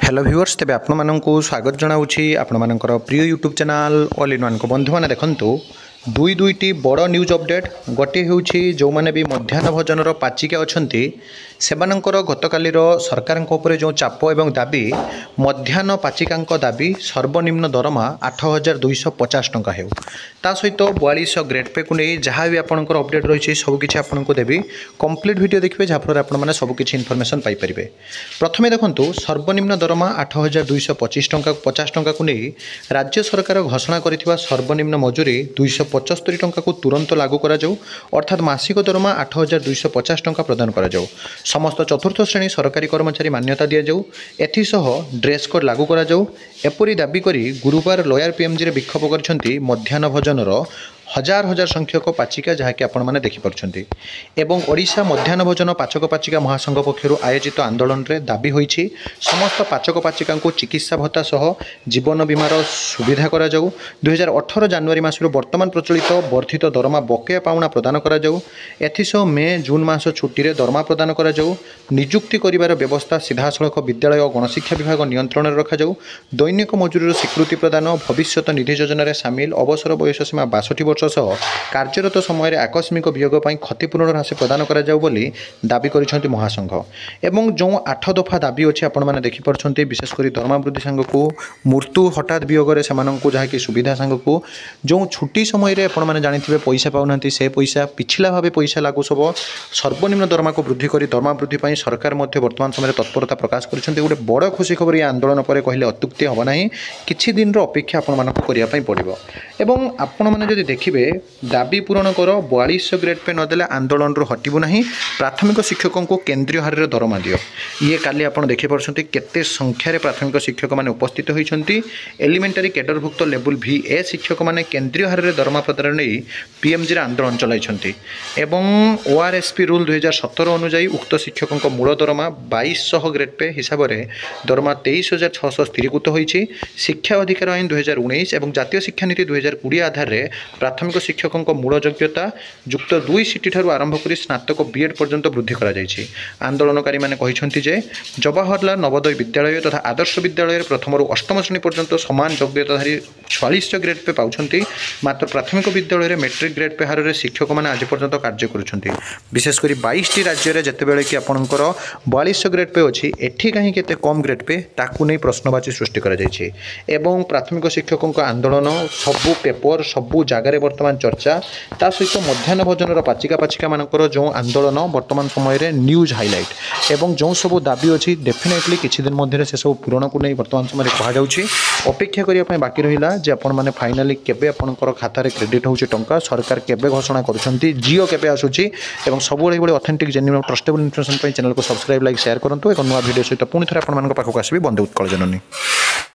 Hello viewers तेज आपण स्वागत जनाऊँगी आपण प्रिय YouTube channel all in one को बंधु मैंने देखूँ दुईटी बड़ न्यूज अपडेट गोटे हूँ जो मैंने भी मध्याह्न भोजन पाचिका अच्छा से गतकाली सरकार जो चाप एवं दाबी मध्याह्न पाचिका दाबी सर्वनिम्न दरमा 8,250 टंका हो ता सहित 4200 ग्रेड पे को नहीं जहाँ भी आपंकर अपडेट रही सबकि आपको देवी कंप्लीट वीडियो देखिए जहाँफल आपने सबकि इनफर्मेशन पाइपर। प्रथमे देखूँ सर्वनिम्न दरमा 8,225 टंका 50 टंका को नहीं राज्य सरकार घोषणा कर सर्वनिम्न मजूरी 275 टंका को तुरंत लागू करा जाऊ अर्थात मासिक दरमा 8,250 टंका प्रदान करा जाऊ। समस्त चतुर्थ श्रेणी सरकारी कर्मचारी मान्यता दि जाऊ एथिसह ड्रेस कोड लागू करा जाऊ एपरी दाबी करी गुरुवार लोयर पीएमजी रे विक्षोभ करछंती मध्याह्न भोजनर हजार हजार संख्यक पाचिका जहाँकि आपण मैंने देखिपुंट एवं ओडिशा मध्याह्न भोजन पाचक पाचिका महासंघ पक्षर आयोजित आंदोलन में दाबी होईछि समस्त पाचक पाचिका चिकित्सा भत्ता सह जीवन बीमार सुविधा करा जाऊ 2018 जनवरी मासरू वर्तमान प्रचलित वर्धित दरमा बकेया पाउना प्रदान करा जाऊ एथिसह मे जून मास छुट्टी रे दरमा प्रदान करा जाऊ नियुक्ति करिवार व्यवस्था सीधासलख विद्यालय और गणशिक्षा विभाग नियंत्रण रखा जाऊ दैनिक मजूरी स्वीकृति प्रदान भविष्य निधि योजन सामिल अवसर बयस सीमा 62 वर्ष सह कार्यरत समय आकस्मिक वियोग क्षतिपूरण राशि प्रदान करा जाऊ बोली दाबी करिसेंती महासंघ एवं जो 8 दफा दाबी अच्छी आपण मैंने देखिपुंट विशेषकर दरमा वृद्धि सांग को मृत्यु हठात वियोग जहाँकि सुविधा सांग को जो छुट्टी समय आपण मैंने जानी पैसा पाऊना से पैसा पिछला भाव पैसा लागू सब सर्वनिम्न दरमा को वृद्धि कर दरमा वृद्धि सरकार वर्तमान समय तत्परता प्रकाश कर गोटे बड़ खुशी खबर ये आंदोलन पर कहले अत्युक्ति हम ना किछि दिन अपेक्षा आपण मानक करिया पड़िबो एवं आपण माने जदि देखिबे दाबी पूरण कर 4200 ग्रेड पे नदेले आंदोलन हटिबो नहीं प्राथमिक शिक्षकों को केन्द्रीय हार में दरमा दियो ये काली आप देखिपुंट केते संख्यार प्राथमिक शिक्षक मैंने उपस्थित होती एलिमेंटारी कैडरभुक्त लेवल VA शिक्षक मैंने केन्द्रीय हार में दरमा प्रदान नहीं पीएमजी आंदोलन चलाई ORSP रूल 2017 अनुजाई उक्त शिक्षकों मूल दरमा 2200 ग्रेड पे हिसाब से दरमा 23,600 स्थिरीकृत होती शिक्षा अधिकार आईन 2019 और जातीय शिक्षा नीति 2020 आधार में प्राथमिक शिक्षकों मूल योग्यता युक्त 2 सीटी ठारू आरंभ कर स्नातक बीएड पर्यंत वृद्धि करा जायछि। आंदोलनकारी माने कहिसेंति जे जवाहरलाल नवोदय विद्यालय तथा आदर्श विद्यालय प्रथम रु अष्टम श्रेणी पर्यंत समान योग्यताधारी 4400 ग्रेड पे पाउछंती मात्र प्राथमिक विद्यालय मैट्रिक ग्रेड पे हार में शिक्षक मैंने आज पर्यंत कार्य करुछंती विशेषकर 22टी राज्य में जितेबाला कि आपणकर 4200 ग्रेड पे अच्छी एठी कहीं केते कम ग्रेड पे ताकू नहीं प्रश्नवाची सृष्टि करा जायछि एवं प्राथमिक शिक्षकों आंदोलन सबू पेपर सबू जगार वर्तमान चर्चा ता सहित मध्याह्न भोजन पाचिका पाचिका मानकर जो आंदोलन वर्तमान समय न्यूज हाइलाइट एवं जो सब दाबी अच्छी डेफिनेटली किछि दिन मध्य से सब पूरण को नहीं वर्तमान समय कहुच्छी अपेक्षा करने बाकी रहा जे आपण मैंने फाइनाली केबे आपणकर खातार क्रेडिट होउछि टंका सरकार केबे घोषणा करुछंती जियो केबे आसुछि एवं सब authentic genuine trustable information channel को सब्सक्राइब लाइक शेयर करंतु एक नया वीडियो सहित पुणी थे आपण पाखक आसबि बंदे उत्कल जननी।